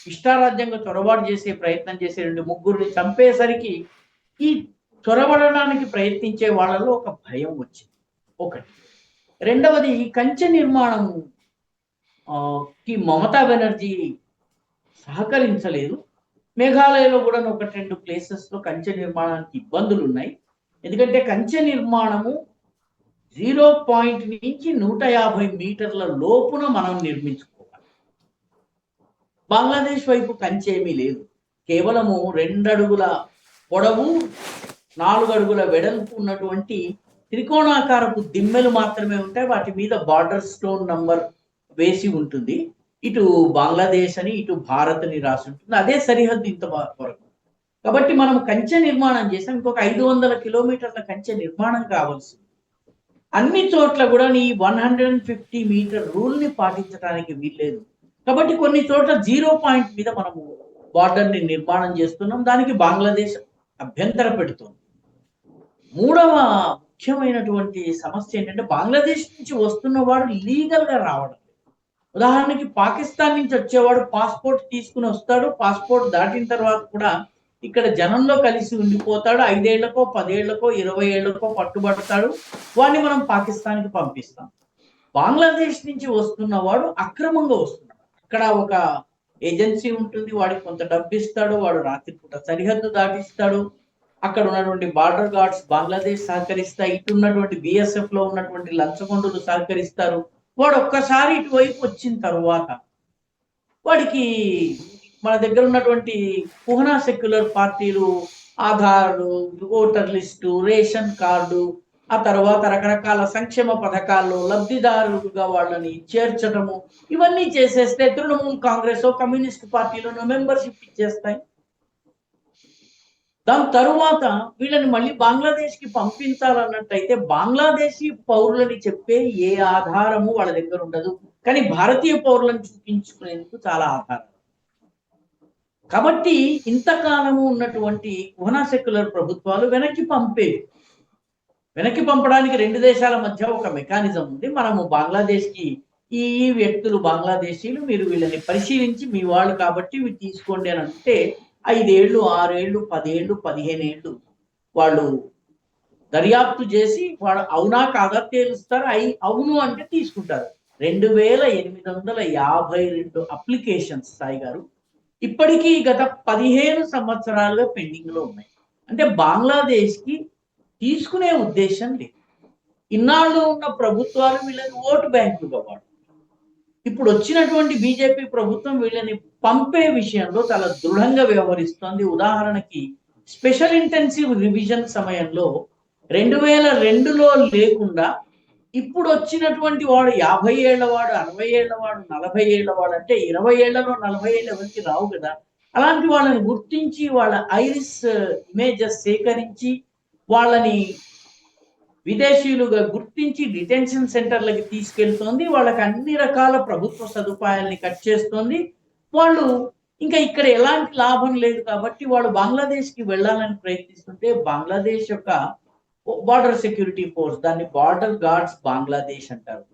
ఇష్టారాజ్యంగా చొరబాటు చేసే ప్రయత్నం చేసే 2 ముగ్గురిని చంపేసరికి ఈ చొరబడడానికి ప్రయత్నించే వాళ్ళలో ఒక భయం వచ్చింది ఒకటి. రెండవది, కంచె నిర్మాణం కి మమతా బెనర్జీ సహకరించలేదు. మేఘాలయలో కూడా 1-2 ప్లేసెస్ లో కంచె నిర్మాణానికి ఇబ్బందులు ఉన్నాయి. ఎందుకంటే కంచె నిర్మాణము 0 పాయింట్ నుంచి 150 మీటర్ల లోపున మనం నిర్మించుకోవాలి. బంగ్లాదేశ్ వైపు కంచె ఏమీ లేదు, కేవలము 2 అడుగుల పొడవు 4 అడుగుల వెడల్పు ఉన్నటువంటి త్రికోణాకారపు దిమ్మెలు మాత్రమే ఉంటాయి. వాటి మీద బార్డర్ స్టోన్ నంబర్ వేసి ఉంటుంది. ఇటు బంగ్లాదేశ్ అని ఇటు భారత్ అని రాసి ఉంటుంది. అదే సరిహద్దు ఇంత వరకు. కాబట్టి మనం కంచె నిర్మాణం చేసాం. ఇంకొక 500 కిలోమీటర్ల కంచె నిర్మాణం కావాల్సింది. అన్ని చోట్ల కూడా ఈ 150 మీటర్ రూల్ ని పాటించడానికి వీల్లేదు. కాబట్టి కొన్ని చోట్ల 0 పాయింట్ మీద మనము బార్డర్ ని నిర్మాణం చేస్తున్నాం. దానికి బంగ్లాదేశ్ అభ్యంతర పెడుతుంది. మూడవ ముఖ్యమైనటువంటి సమస్య ఏంటంటే బంగ్లాదేశ్ నుంచి వస్తున్న వాడు లీగల్ గా రావడం. ఉదాహరణకి పాకిస్తాన్ నుంచి వచ్చేవాడు పాస్పోర్ట్ తీసుకుని వస్తాడు. పాస్పోర్ట్ దాటిన తర్వాత కూడా ఇక్కడ జనంలో కలిసి ఉండిపోతాడు. 5 ఏళ్లకో 10 ఏళ్లకో 20 ఏళ్లకో పట్టుబడతాడు. వాడిని మనం పాకిస్తాన్కి పంపిస్తాం. బంగ్లాదేశ్ నుంచి వస్తున్నవాడు అక్రమంగా వస్తున్నాడు. అక్కడ ఒక ఏజెన్సీ ఉంటుంది, వాడికి కొంత డబ్బు ఇస్తాడు, వాడు రాత్రిపూట సరిహద్దు దాటిస్తాడు. అక్కడ ఉన్నటువంటి బార్డర్ గార్డ్స్ బంగ్లాదేశ్ సహకరిస్తాయి, ఇటు ఉన్నటువంటి బిఎస్ఎఫ్ లో ఉన్నటువంటి లంచగొండులు సహకరిస్తారు. వాడు ఒక్కసారి ఇటువైపు వచ్చిన తర్వాత వాడికి మన దగ్గర ఉన్నటువంటి కుహనా సెక్యులర్ పార్టీలు, Aadhaar, voter list, ration card, ఆ తర్వాత రకరకాల సంక్షేమ పథకాల్లో లబ్ధిదారులుగా వాళ్ళని చేర్చడము, ఇవన్నీ చేసేస్తే తృణమూల్ కాంగ్రెస్ కమ్యూనిస్ట్ పార్టీలోనో మెంబర్షిప్ ఇచ్చేస్తాయి. దాని తరువాత వీళ్ళని మళ్ళీ బంగ్లాదేశ్ కి పంపించాలన్నట్టయితే బంగ్లాదేశీ పౌరులని చెప్పే ఏ ఆధారము వాళ్ళ దగ్గర ఉండదు, కానీ భారతీయ పౌరులను చూపించుకునేందుకు చాలా ఆధారాలు. కాబట్టి ఇంతకాలము ఉన్నటువంటి కుహనా సెక్యులర్ ప్రభుత్వాలు వెనక్కి పంపడానికి రెండు దేశాల మధ్య ఒక మెకానిజం ఉంది. మనము బంగ్లాదేశ్ కి ఈ వ్యక్తులు బంగ్లాదేశీలు, మీరు వీళ్ళని పరిశీలించి మీ వాళ్ళు కాబట్టి ఇవి తీసుకోండి అని అంటే 5 ఏళ్ళు 6 ఏళ్ళు 10 ఏళ్ళు 15 ఏళ్ళు వాళ్ళు దర్యాప్తు చేసి వాడు అవునా కాదా తేలుస్తారు. అవును అంటే తీసుకుంటారు. 2852 అప్లికేషన్స్ సాయి గారు ఇప్పటికీ గత 15 సంవత్సరాలుగా పెండింగ్ లో ఉన్నాయి. అంటే బంగ్లాదేశ్ కి తీసుకునే ఉద్దేశం లేదు. ఇన్నాళ్ళు ఉన్న ప్రభుత్వాలు వీళ్ళని ఓటు బ్యాంకుగా వాడు. ఇప్పుడు వచ్చినటువంటి బీజేపీ ప్రభుత్వం వీళ్ళని పంపే విషయంలో చాలా దృఢంగా వ్యవహరిస్తోంది. ఉదాహరణకి స్పెషల్ ఇంటెన్సివ్ రివిజన్ సమయంలో 2002లో లేకుండా ఇప్పుడు వచ్చినటువంటి వాడు 50 ఏళ్ల వాడు, 60 ఏళ్ల వాడు, 40 ఏళ్ల వాడు అంటే 20 ఏళ్లలో 40 ఏళ్ళు ఎవరికి రావు కదా. అలాంటి వాళ్ళని గుర్తించి వాళ్ళ ఐరిస్ ఇమేజెస్ సేకరించి వాళ్ళని విదేశీయులుగా గుర్తించి డిటెన్షన్ సెంటర్లకి తీసుకెళ్తోంది. వాళ్ళకి అన్ని రకాల ప్రభుత్వ సదుపాయాల్ని కట్ చేస్తోంది. వాళ్ళు ఇంకా ఇక్కడ ఎలాంటి లాభం లేదు కాబట్టి వాళ్ళు బంగ్లాదేశ్ కి వెళ్ళాలని ప్రయత్నిస్తుంటే బంగ్లాదేశ్ యొక్క బార్డర్ సెక్యూరిటీ ఫోర్స్, దాన్ని బార్డర్ గార్డ్స్ బంగ్లాదేశ్ అంటారు.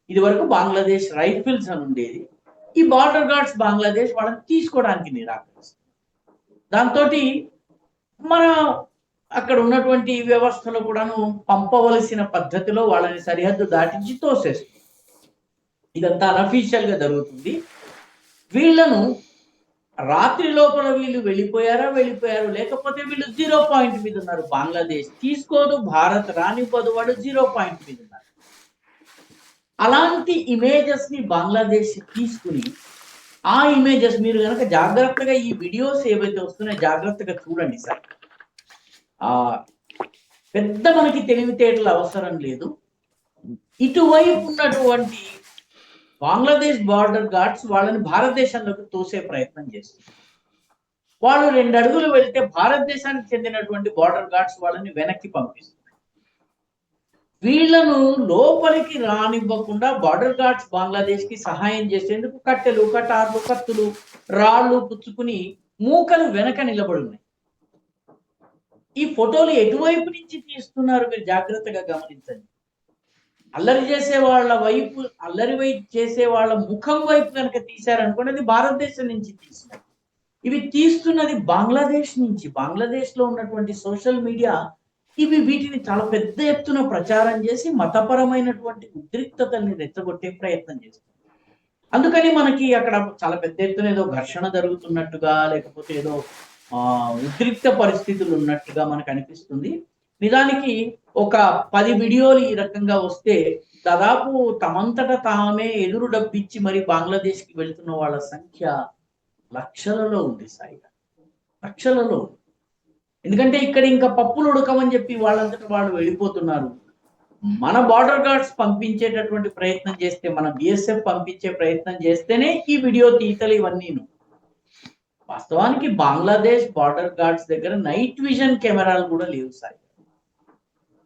ఇది వరకు బంగ్లాదేశ్ రైఫిల్స్ అని ఉండేది. ఈ బార్డర్ గార్డ్స్ బంగ్లాదేశ్ వాళ్ళని తీసుకోవడానికి నిరాకరిస్తుంది. దాంతో మన అక్కడ ఉన్నటువంటి వ్యవస్థలో కూడాను పంపవలసిన పద్ధతిలో వాళ్ళని సరిహద్దు దాటించి తోసేస్తుంది. ఇదంతా అనఫీషియల్ గా జరుగుతుంది. వీళ్ళను రాత్రి లోపల వీళ్ళు వెళ్ళిపోయారు, లేకపోతే వీళ్ళు 0 పాయింట్ మీద ఉన్నారు. బంగ్లాదేశ్ తీసుకోదు, భారత్ రానివ్వదు, వాళ్ళు 0 పాయింట్ మీద ఉన్నారు. అలాంటి ఇమేజెస్ ని బంగ్లాదేశ్ తీసుకుని ఆ ఇమేజెస్ మీరు కనుక జాగ్రత్తగా ఈ వీడియోస్ ఏవైతే వస్తున్నాయో జాగ్రత్తగా చూడండి సార్. పెద్ద మనకి తెలివితేటలు అవసరం లేదు. ఇటువైపు ఉన్నటువంటి బంగ్లాదేశ్ బార్డర్ గార్డ్స్ వాళ్ళని భారతదేశంలోకి తోసే ప్రయత్నం చేస్తారు. వాళ్ళు 2 అడుగులు వెళ్తే భారతదేశానికి చెందినటువంటి బార్డర్ గార్డ్స్ వాళ్ళని వెనక్కి పంపిస్తారు. వీళ్లను లోపలికి రానివ్వకుండా బార్డర్ గార్డ్స్ బంగ్లాదేశ్ కి సహాయం చేసేందుకు కట్టెలు, కటార్లు, కత్తులు, రాళ్లు పుచ్చుకుని మూకలు వెనక నిలబడి ఉన్నాయి. ఈ ఫోటోలు ఎటువైపు నుంచి తీస్తున్నారు మీరు జాగ్రత్తగా గమనించండి. అల్లరి చేసే వాళ్ళ వైపు, చేసే వాళ్ళ ముఖం వైపు కనుక తీశారనుకోండి అది భారతదేశం నుంచి తీసినారు. ఇవి తీస్తున్నది బంగ్లాదేశ్ నుంచి. బంగ్లాదేశ్ లో ఉన్నటువంటి సోషల్ మీడియా వీటిని చాలా పెద్ద ఎత్తున ప్రచారం చేసి మతపరమైనటువంటి ఉద్రిక్తతల్ని రెచ్చగొట్టే ప్రయత్నం చేస్తుంది. అందుకని మనకి అక్కడ చాలా పెద్ద ఎత్తున ఏదో ఘర్షణ జరుగుతున్నట్టుగా, లేకపోతే ఏదో ఉద్రిక్త పరిస్థితులు ఉన్నట్టుగా మనకు అనిపిస్తుంది. నిజానికి ఒక 10 వీడియోలు ఈ రకంగా వస్తే దాదాపు తమంతట తామే ఎదురు డబ్బిచ్చి మరి బంగ్లాదేశ్ కి వెళ్తున్న వాళ్ళ సంఖ్య లక్షలలో ఉంది సాయి, లక్షలలో. ఎందుకంటే ఇక్కడ ఇంకా పప్పులు ఉడకమని చెప్పి వాళ్ళంతటా వాళ్ళు వెళ్ళిపోతున్నారు. మన బార్డర్ గార్డ్స్ పంపించేటటువంటి ప్రయత్నం చేస్తే, మన బిఎస్ఎఫ్ పంపించే ప్రయత్నం చేస్తేనే ఈ వీడియో తీతలు ఇవన్నీను. వాస్తవానికి బంగ్లాదేశ్ బార్డర్ గార్డ్స్ దగ్గర నైట్ విజన్ కెమెరాలు కూడా లేవు సాయి.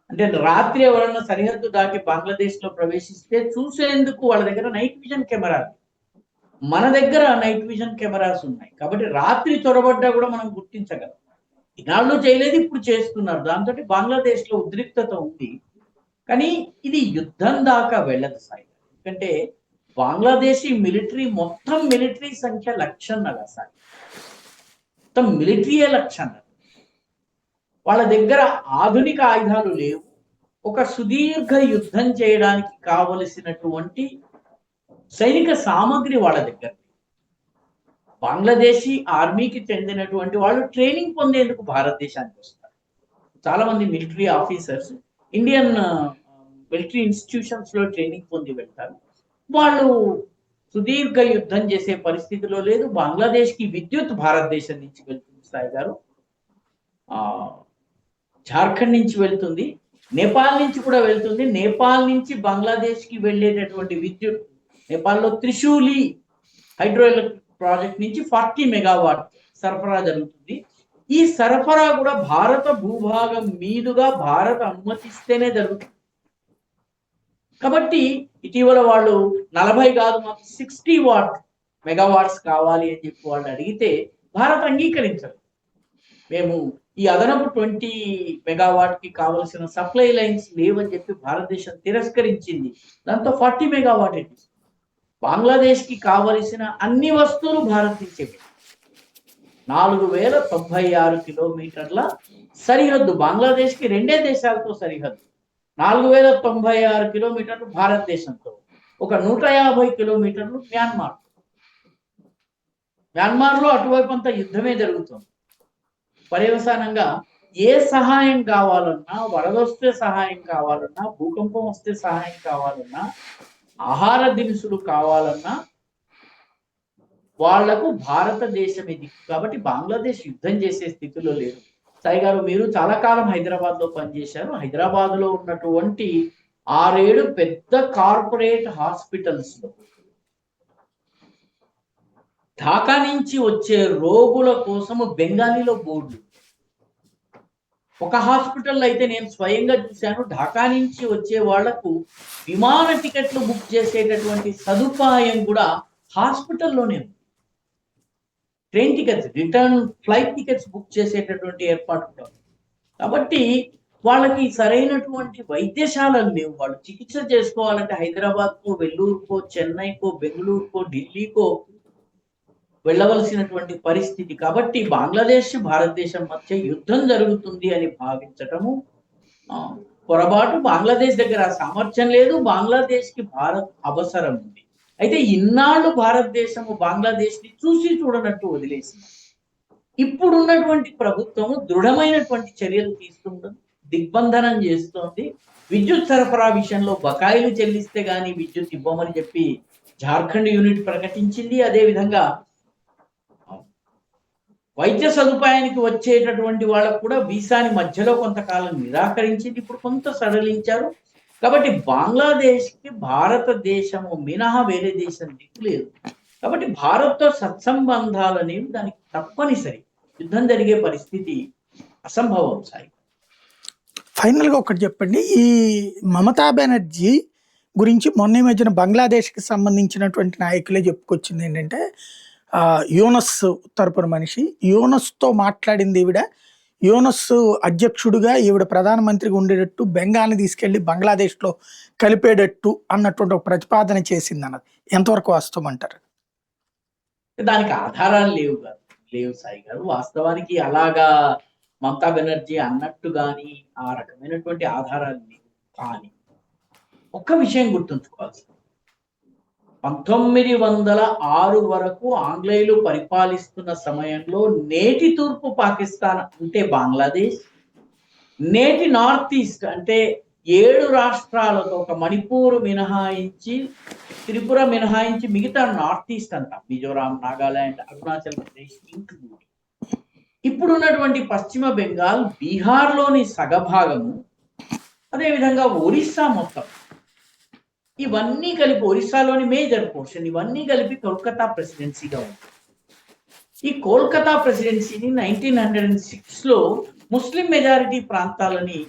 అంటే రాత్రి ఎవరన్నా సరిహద్దు దాటి బంగ్లాదేశ్ లో ప్రవేశిస్తే చూసేందుకు వాళ్ళ దగ్గర నైట్ విజన్ కెమెరాలు, మన దగ్గర నైట్ విజన్ కెమెరాస్ ఉన్నాయి. కాబట్టి రాత్రి చొరబడ్డా కూడా మనం గుర్తించగలం. ఇన్నాళ్ళు చేయలేదు, ఇప్పుడు చేస్తున్నారు. దాంతో బంగ్లాదేశ్ లో ఉద్రిక్తత ఉంది. కానీ ఇది యుద్ధం దాకా వెళ్ళదు సాయి. ఎందుకంటే బంగ్లాదేశీ మిలిటరీ మొత్తం మిలిటరీ సంఖ్య 1,00,000 సాయి. మొత్తం మిలిటరీయే 1,00,000. వాళ్ళ దగ్గర ఆధునిక ఆయుధాలు లేవు. ఒక సుదీర్ఘ యుద్ధం చేయడానికి కావలసినటువంటి సైనిక సామగ్రి వాళ్ళ దగ్గర. బంగ్లాదేశీ ఆర్మీకి చెందినటువంటి వాళ్ళు ట్రైనింగ్ పొందేందుకు భారతదేశానికి వస్తారు. చాలా మంది military officers Indian military institutions లో ట్రైనింగ్ పొంది వెళ్తారు. వాళ్ళు సుదీర్ఘ యుద్ధం చేసే పరిస్థితిలో లేదు. బంగ్లాదేశ్ కి విద్యుత్ భారతదేశం నుంచి వెళ్తుంది సాయి గారు, జార్ఖండ్ నుంచి వెళ్తుంది. నేపాల్ నుంచి కూడా వెళ్తుంది. నేపాల్ నుంచి బంగ్లాదేశ్ కి వెళ్ళేటటువంటి విద్యుత్ నేపాల్లో త్రిశూలి హైడ్రో ఎలక్ట్రిక్ ప్రాజెక్ట్ నుంచి 40 మెగావాట్ సరఫరా జరుగుతుంది. ఈ సరఫరా కూడా భారత భూభాగం మీదుగా భారత్ అనుమతిస్తేనే జరుగుతుంది. కాబట్టి ఇటీవల వాళ్ళు 40 కాదు మాకు 60 మెగావాట్స్ కావాలి అని చెప్పి వాళ్ళు అడిగితే భారత్ అంగీకరించదు. మేము ఈ అదనపు 20 మెగావాట్ కి కావలసిన సప్లై లైన్స్ లేవని చెప్పి భారతదేశం తిరస్కరించింది. దాంతో 40 మెగావాట్ ఇచ్చింది. బంగ్లాదేశ్ కి కావలసిన అన్ని వస్తువులు భారత్ నుంచి 4096 కిలోమీటర్ల సరిహద్దు. బంగ్లాదేశ్ కి 2 దేశాలతో సరిహద్దు. 4096 కిలోమీటర్లు భారతదేశంతో, ఒక 150 కిలోమీటర్లు మ్యాన్మార్లో అటువైపు అంతా యుద్ధమే జరుగుతుంది. పర్యవసానంగా ఏ సహాయం కావాలన్నా, వరదొస్తే సహాయం కావాలన్నా, భూకంపం వస్తే సహాయం కావాలన్నా, ఆహార దినుసులు కావాలన్నా వాళ్లకు భారతదేశమే దిక్కు. కాబట్టి బంగ్లాదేశ్ యుద్ధం చేసే స్థితిలో లేదు. సాయి గారు, మీరు చాలా కాలం హైదరాబాద్ లో పనిచేశారు. హైదరాబాద్ లో ఉన్నటువంటి 6-7 పెద్ద కార్పొరేట్ హాస్పిటల్స్ లో ఢాకా నుంచి వచ్చే రోగుల కోసము బెంగాలీలో బోర్డు. ఒక హాస్పిటల్ అయితే నేను స్వయంగా చూశాను, ఢాకా నుంచి వచ్చే వాళ్లకు విమాన టికెట్లు బుక్ చేసేటటువంటి సదుపాయం కూడా హాస్పిటల్లోనే ఉంది. Train tickets, return flight tickets book చేసేటటువంటి ఏర్పాటు ఉంటుంది. కాబట్టి వాళ్ళకి సరైనటువంటి వైద్యశాలలు లేవు. వాళ్ళు చికిత్స చేసుకోవాలంటే హైదరాబాద్కో, వెల్లూరుకో, చెన్నైకో, బెంగళూరుకో, ఢిల్లీకో వెళ్ళవలసినటువంటి పరిస్థితి. కాబట్టి బంగ్లాదేశ్ భారతదేశం మధ్య యుద్ధం జరుగుతుంది అని భావించటము పొరపాటు. బంగ్లాదేశ్ దగ్గర సామర్థ్యం లేదు, బంగ్లాదేశ్ కి భారత్ అవసరం ఉంది. అయితే ఇన్నాళ్ళు భారతదేశము బంగ్లాదేశ్ ని చూసి చూడనట్టు వదిలేసింది. ఇప్పుడున్నటువంటి ప్రభుత్వము దృఢమైనటువంటి చర్యలు తీసుకుంటుంది, దిగ్బంధనం చేస్తోంది. విద్యుత్ సరఫరా విషయంలో బకాయిలు చెల్లిస్తే గానీ విద్యుత్ ఇవ్వమని చెప్పి జార్ఖండ్ యూనిట్ ప్రకటించింది. అదేవిధంగా వైద్య సదుపాయానికి వచ్చేటటువంటి వాళ్ళకు కూడా వీసాని మధ్యలో కొంతకాలం నిరాకరించింది, ఇప్పుడు కొంత సడలించారు. కాబట్టి బంగ్లాదేశ్ కి భారతదేశము మినహా వేరే దేశం దిక్కు లేదు. కాబట్టి భారత్తో సత్సంబంధాలు అనేవి దానికి తప్పనిసరి. యుద్ధం జరిగే పరిస్థితి అసంభవం. సాయి, ఫైనల్ గా ఒకటి చెప్పండి, ఈ మమతా బెనర్జీ గురించి మొన్న మధ్యన బంగ్లాదేశ్కి సంబంధించినటువంటి నాయకులే చెప్పుకొచ్చింది ఏంటంటే, యూనస్ తరపున మనిషి యూనస్తో మాట్లాడింది ఈవిడ, యూనస్ అధ్యక్షుడిగా ఈవిడ ప్రధానమంత్రిగా ఉండేటట్టు బెంగాల్ని తీసుకెళ్లి బంగ్లాదేశ్లో కలిపేటట్టు అన్నటువంటి ఒక ప్రతిపాదన చేసింది అన్నది ఎంతవరకు వాస్తవం అంటారు? దానికి ఆధారాలు లేవు సాయి గారు. వాస్తవానికి అలాగా మమతా బెనర్జీ అన్నట్టు గాని ఆ రకమైనటువంటి ఆధారాలు లేవు. కానీ ఒక్క విషయం గుర్తుంచుకోవాల్సింది, 1906 వరకు ఆంగ్లేయులు పరిపాలిస్తున్న సమయంలో నేటి తూర్పు పాకిస్తాన్ అంటే బంగ్లాదేశ్, నేటి నార్త్ ఈస్ట్ అంటే 7 రాష్ట్రాలతో, ఒక మణిపూర్ మినహాయించి, త్రిపుర మినహాయించి మిగతా నార్త్ ఈస్ట్ అంతా, మిజోరాం, నాగాలాండ్, అరుణాచల్ ప్రదేశ్ ఇంక్లూడ్, ఇప్పుడున్నటువంటి పశ్చిమ బెంగాల్, బీహార్లోని సగభాగము, అదేవిధంగా ఒరిస్సా మొత్తం, ఇవన్నీ కలిపి ఒరిస్సాలోని మేజర్ పోర్షన్, ఇవన్నీ కలిపి కోల్కతా ప్రెసిడెన్సీగా ఉంది. ఈ కోల్కతా ప్రెసిడెన్సీని 1906లో ముస్లిం మెజారిటీ ప్రాంతాలని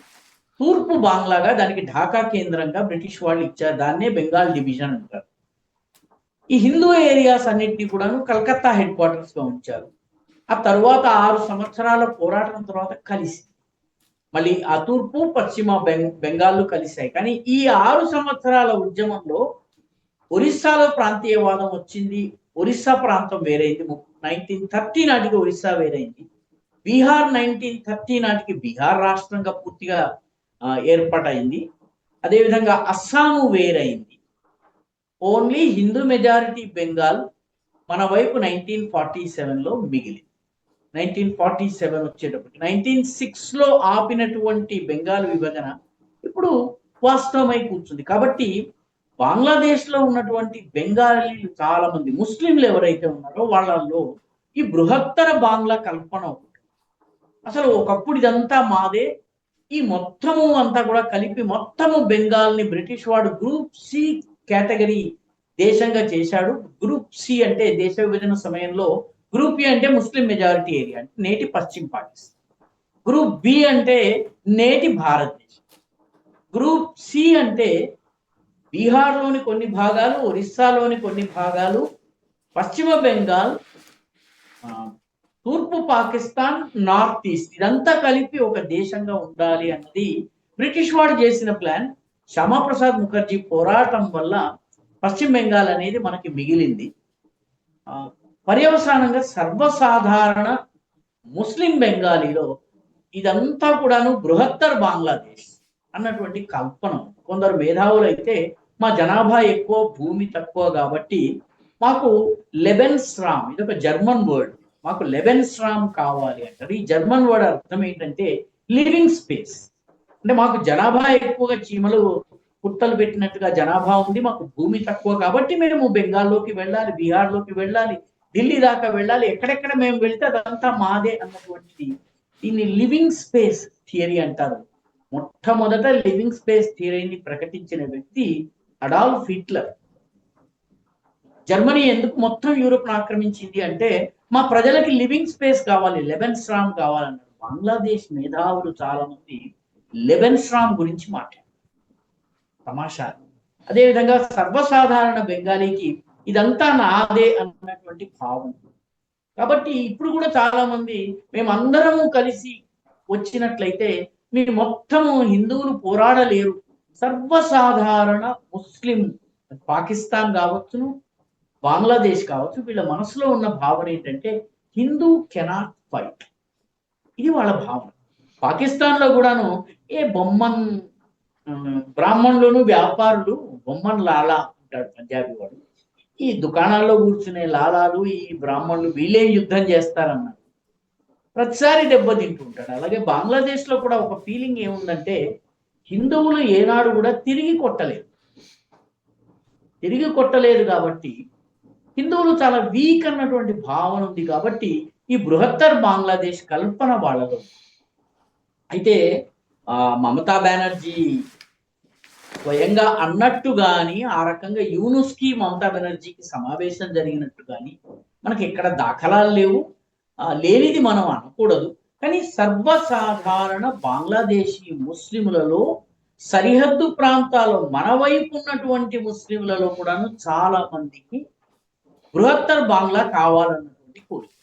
తూర్పు బాంగ్లాగా, దానికి ఢాకా కేంద్రంగా బ్రిటిష్ వాళ్ళు ఇచ్చారు. దాన్నే బెంగాల్ డివిజన్ అంటారు. ఈ హిందూ ఏరియాస్ అన్నింటినీ కూడాను కలకత్తా హెడ్ క్వార్టర్స్ గా ఉంచారు. ఆ తర్వాత 6 సంవత్సరాల పోరాటం తర్వాత కలిసి మళ్ళీ ఆ తూర్పు పశ్చిమ బెంగాల్ కలిశాయి. కానీ ఈ 6 సంవత్సరాల ఉద్యమంలో ఒరిస్సాలో ప్రాంతీయవాదం వచ్చింది. ఒరిస్సా ప్రాంతం వేరైంది. 1930 నాటికి ఒరిస్సా వేరైంది. బీహార్ 1930 నాటికి బీహార్ రాష్ట్రంగా పూర్తిగా ఏర్పాటైంది. అదేవిధంగా అస్సాము వేరైంది. ఓన్లీ హిందూ మెజారిటీ బెంగాల్ మన వైపు 1947లో మిగిలింది. 1947 వచ్చేటప్పటికి 1906లో ఆపినటువంటి బెంగాల్ విభజన ఇప్పుడు వాస్తవమై కూర్చుంది. కాబట్టి బంగ్లాదేశ్ లో ఉన్నటువంటి బెంగాలీలు చాలా మంది ముస్లింలు ఎవరైతే ఉన్నారో వాళ్ళల్లో ఈ బృహత్తర బాంగ్లా కల్పన ఉంటుంది. అసలు ఒకప్పుడు ఇదంతా మాదే, ఈ మొత్తము అంతా కూడా కలిపి మొత్తము బెంగాల్ని బ్రిటిష్ వాడు గ్రూప్ సి కేటగిరీ దేశంగా చేశాడు. గ్రూప్ సి అంటే దేశ విభజన సమయంలో, గ్రూప్ ఏ అంటే ముస్లిం మెజారిటీ ఏరియా అంటే నేటి పశ్చిమ పాకిస్తాన్, గ్రూప్ బి అంటే నేటి భారతదేశం, గ్రూప్ సి అంటే బీహార్లోని కొన్ని భాగాలు, ఒరిస్సాలోని కొన్ని భాగాలు, పశ్చిమ బెంగాల్, తూర్పు పాకిస్తాన్, నార్త్ ఈస్ట్, ఇదంతా కలిపి ఒక దేశంగా ఉండాలి అన్నది బ్రిటిష్ వాడు చేసిన ప్లాన్. శ్యామాప్రసాద్ ముఖర్జీ పోరాటం వల్ల పశ్చిమ బెంగాల్ అనేది మనకి మిగిలింది. పర్యవసానంగా సర్వసాధారణ ముస్లిం బెంగాలీలో ఇదంతా కూడాను బృహత్తర్ బంగ్లాదేశ్ అన్నటువంటి కల్పన. కొందరు మేధావులు అయితే మా జనాభా ఎక్కువ, భూమి తక్కువ కాబట్టి మాకు లెబెన్స్ట్రామ్, ఇది ఒక జర్మన్ వర్డ్, మాకు లెబెన్స్ట్రామ్ కావాలి అంటారు. ఈ జర్మన్ వర్డ్ అర్థం ఏంటంటే లివింగ్ స్పేస్. అంటే మాకు జనాభా ఎక్కువగా, చీమలు పుట్టలు పెట్టినట్టుగా జనాభా ఉంది, మాకు భూమి తక్కువ కాబట్టి మేము బెంగాల్లోకి వెళ్ళాలి, బీహార్లోకి వెళ్ళాలి, ఢిల్లీ దాకా వెళ్ళాలి, ఎక్కడెక్కడ మేము వెళ్తే అదంతా మాదే అన్నటువంటిది. దీన్ని లివింగ్ స్పేస్ థియరీ అంటారు. మొట్టమొదట లివింగ్ స్పేస్ థియరీని ప్రకటించిన వ్యక్తి అడాల్ఫ్ హిట్లర్. జర్మనీ ఎందుకు మొత్తం యూరోప్ను ఆక్రమించింది అంటే మా ప్రజలకి లివింగ్ స్పేస్ కావాలి, లెబెన్స్ట్రామ్ కావాలన్నారు. బంగ్లాదేశ్ మేధావులు చాలా మంది లెబెన్స్ట్రామ్ గురించి మాట్లాడారు. తమాషా. అదేవిధంగా సర్వసాధారణ బెంగాలీకి ఇదంతా నాదే అన్నటువంటి భావం. కాబట్టి ఇప్పుడు కూడా చాలా మంది మేమందరము కలిసి వచ్చినట్లయితే మీరు మొత్తము హిందువులు పోరాడలేరు, సర్వసాధారణ ముస్లిం, పాకిస్తాన్ కావచ్చును, బంగ్లాదేశ్ కావచ్చు, వీళ్ళ మనసులో ఉన్న భావన ఏంటంటే హిందూ కెనాట్ ఫైట్. ఇది వాళ్ళ భావన. పాకిస్తాన్లో కూడాను బొమ్మన్ బ్రాహ్మణులను వ్యాపారులు, బొమ్మన్ లాలా అంటాడు పంజాబీ వాడు, ఈ దుకాణాల్లో కూర్చునే లాలాలు, ఈ బ్రాహ్మణులు వీళ్ళే యుద్ధం చేస్తారన్నారు. ప్రతిసారి దెబ్బతింటుంటాడు. అలాగే బంగ్లాదేశ్ లో కూడా ఒక ఫీలింగ్ ఏముందంటే హిందువులు ఏనాడు కూడా తిరిగి కొట్టలేదు కాబట్టి హిందువులు చాలా వీక్ అన్నటువంటి భావన ఉంది. కాబట్టి ఈ బృహత్తర్ బంగ్లాదేశ్ కల్పన వాళ్ళలో. అయితే మమతా బెనర్జీ స్వయంగా అన్నట్టు గాని, ఆ రకంగా యూనుస్కి మమతా బెనర్జీకి సమావేశం జరిగినట్టు కానీ మనకి ఎక్కడ దాఖలాలు లేవు. లేనిది మనం అనకూడదు. కానీ సర్వసాధారణ బంగ్లాదేశీ ముస్లింలలో, సరిహద్దు ప్రాంతాల్లో మన వైపు ఉన్నటువంటి ముస్లింలలో కూడాను చాలా మందికి బృహత్తర్ బంగ్లా కావాలన్నటువంటి కోరిక.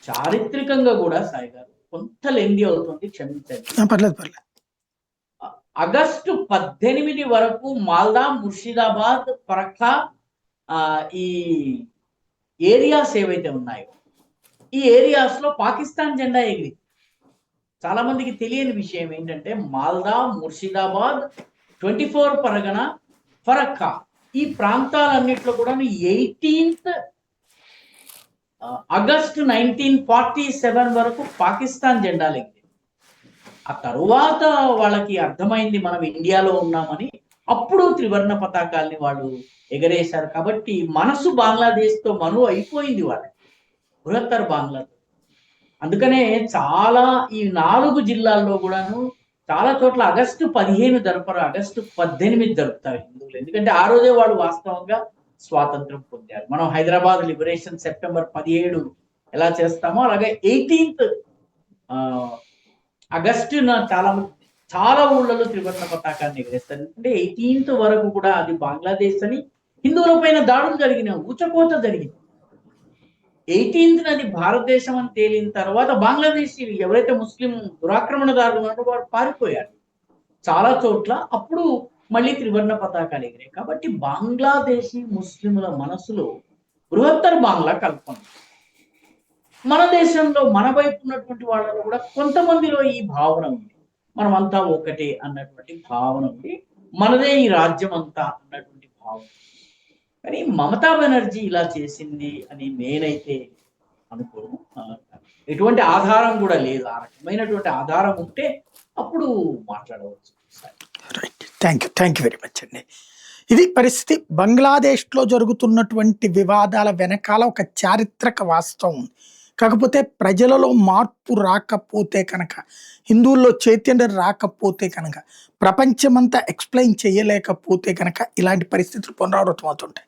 చారిత్రకంగా కూడా సాయి గారు కొంత లెంది అవుతుంది, క్షమించండి. పర్లేదు. ఆగస్టు 18 వరకు మాల్దా, ముర్షిదాబాద్, ఫరక్కా ఈ ఏరియాస్ ఏవైతే ఉన్నాయో ఈ ఏరియాస్ లో పాకిస్తాన్ జెండా ఎగిరింది. చాలా మందికి తెలియని విషయం ఏంటంటే మాల్దా, ముర్షిదాబాద్, 24 పరగణ, ఫరక్కా ఈ ప్రాంతాలన్నిట్లో కూడా 18th ఆగస్టు 1947 వరకు పాకిస్తాన్ జెండాలు ఎగిరింది. ఆ తరువాత వాళ్ళకి అర్థమైంది మనం ఇండియాలో ఉన్నామని, అప్పుడు త్రివర్ణ పతాకాల్ని వాళ్ళు ఎగరేశారు. కాబట్టి మనసు బంగ్లాదేశ్ తో మనువు అయిపోయింది వాళ్ళకి, బృహత్తర్ బంగ్లాదేశ్. అందుకనే చాలా ఈ 4 జిల్లాల్లో కూడాను చాలా చోట్ల ఆగస్టు 15 జరపరు, ఆగస్టు 18 జరుపుతారు హిందువులు. ఎందుకంటే ఆ రోజే వాళ్ళు వాస్తవంగా స్వాతంత్రం పొందారు. మనం హైదరాబాద్ లిబరేషన్ సెప్టెంబర్ 17 ఎలా చేస్తామో అలాగే 18th ఆగస్టున చాలా ఊళ్ళలో త్రివర్ణ పతాకాన్ని ఎగరేస్తారు. ఎందుకంటే 18th వరకు కూడా అది బంగ్లాదేశ్ అని, హిందువుల పైన దాడులు జరిగిన, ఊచకోత జరిగింది. 18th అది భారతదేశం అని తేలిన తర్వాత బంగ్లాదేశ్ ఎవరైతే ముస్లిం దురాక్రమణదారులు ఉన్నారో వారు పారిపోయారు చాలా చోట్ల. అప్పుడు మళ్ళీ త్రివర్ణ పతాకాలు ఎగిరాయి. కాబట్టి బంగ్లాదేశీ ముస్లింల మనసులో బృహత్తర్ బంగ్లా కల్పన. మన దేశంలో మన వైపు ఉన్నటువంటి వాళ్ళలో కూడా కొంతమందిలో ఈ భావన ఉంది, మనమంతా ఒకటే అన్నటువంటి భావన ఉంది, మనదే ఈ రాజ్యం అంతా అన్నటువంటి భావన. కానీ మమతా బెనర్జీ ఇలా చేసింది అని నేనైతే అనుకోను. ఎటువంటి ఆధారం కూడా లేదు. ఆ రకమైనటువంటి ఆధారం ఉంటే అప్పుడు మాట్లాడవచ్చు. థ్యాంక్ యూ వెరీ మచ్ అండి. ఇది పరిస్థితి. బంగ్లాదేశ్లో జరుగుతున్నటువంటి వివాదాల వెనకాల ఒక చారిత్రక వాస్తవం ఉంది. కాకపోతే ప్రజలలో మార్పు రాకపోతే కనుక, హిందువుల్లో చైతన్యం రాకపోతే కనుక, ప్రపంచమంతా ఎక్స్‌ప్లెయిన్ చేయలేకపోతే కనుక ఇలాంటి పరిస్థితులు పునరావృతం అవుతుంటాయి.